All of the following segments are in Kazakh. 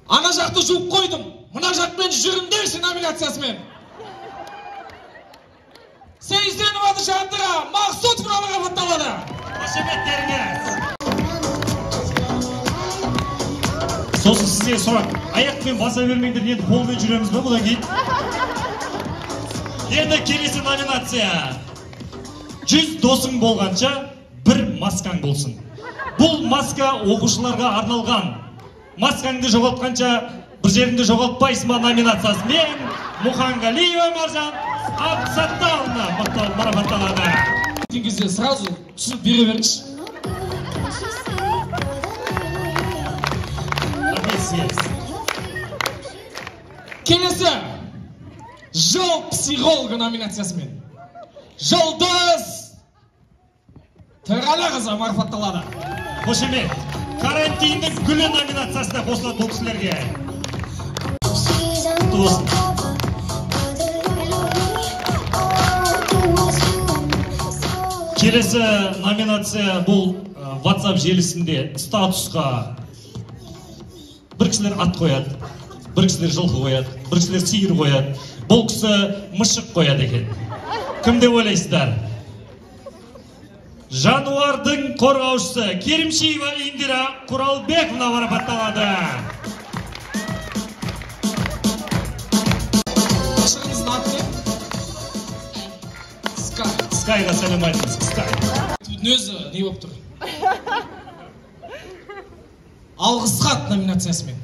Ана жақты жуып қойдым. Мына жақпен жүріңдерші номинациясымен. Сейізденіп жандыға Мақсұт Құралыға бұтталады. Қошеметтеріңіз. Сосын сізге сұрақ. Аяқпен баса бермеңдер, енді қолмен жүреміз бе бұдан кейін? Енді келесі номинация. 100 досың болғанша бір маскаң болсын. Бұл маска оқушыларға арналған. Маскаңды жоғалтқанша бір жеріңді жоғалтпайсың ба номинациясымен Мұханғалиева Маржан Абсаттауовна марапатталады. Кезде сразу түсіп бере беріңізші. Келесі жыл психологы номинациясымен Жұлдыз Төрәліқызы марапатталады. Қошемет, карантиндің гүлі номинациясына қосылады бұл кісілерге. Келесі номинация бұл WhatsApp желісінде статусқа бір кісілер ат қояды, бір кісілер жылқы қояды, бір кісілер сиыр қояды. Бұл кісі мышық қояды екен. Кім деп ойлайсыздар? Жануардың қорғаушысы Керімшеева Индира Құралбековна марапатталады. Ашығыңыздың аты не? Скай. Скайға сәлем айтыңыз, Скай. Түдің өзі не болып тұр? Алғыс хат номинациясымен.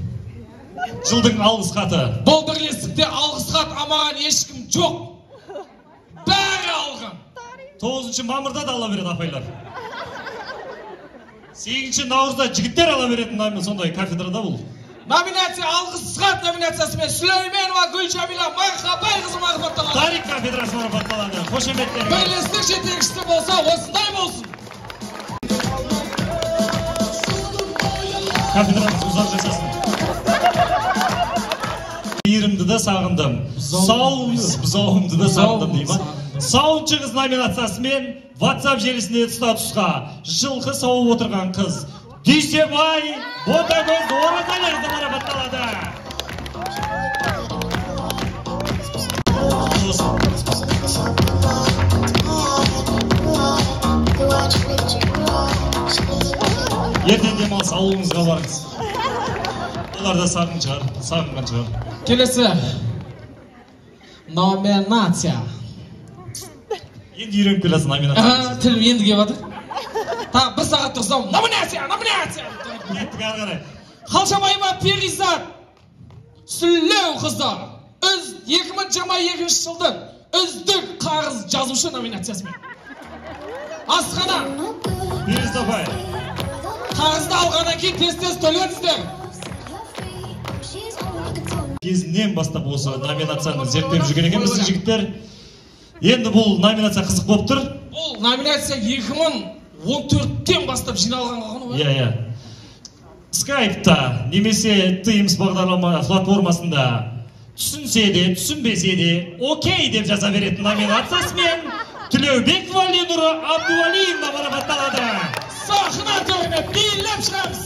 Жылдың алғыс хаты. Бұл бірлестікте алғыс хат алмаған ешкім жоқ. Бәрі алған. 9 мамырда да ала береді апайлар. 8 наурызда жігіттер ала беретін сондай кафедрада бұл. Номинация алғыс хат номинациясымен Сүлейменова Гүлжамила Мархабайқызы марапатталады. Тарих кафедрасы марапатталады. Қошеметтеріңіз. Бірлестік жетекшісі болса осындай болсын. Кафедрамыз ұзақ жасасын. Мейірімді де сағындым. Бұзауымды да сағындым дейма. Сауыншы қыз номинациясымен WhatsApp желісінде статусқа жылқы сауып отырған қыз Дүйсебай Ботагөз Оразалиқызы марапатталады. Ертең демалыс ауылыңызға барыңыз. Олар да сағынған шығар. Келесі номинация. Енді үйреніп келесің номинация. Тілім енді кеп жатыр. Бір сағат тұрсам, номинация. Кеттік ары қарай. Қалшабаева Перизат Сүлеу қызы 2022 жылдың үздік қарыз жазушы номинациясымен. Асқана. Перизат апай. Қарызды алғаннан кейін тез төлеңіздер. Кезінен бастап осы номинацияны зерттеп жүрген екен біздің жігіттер. Енді бұл номинация қызық болып тұр. Бұл номинация 2014-тен бастап жиналған ғой. Иә. Skype-та немесе Teams бағдарлама платформасында түсінсе де, түсінбесе де, окей деп жаза беретін номинациясымен Тілеубекова Ленура Абдуалиевна марапатталады. Сахна төріне билеп шығамыз.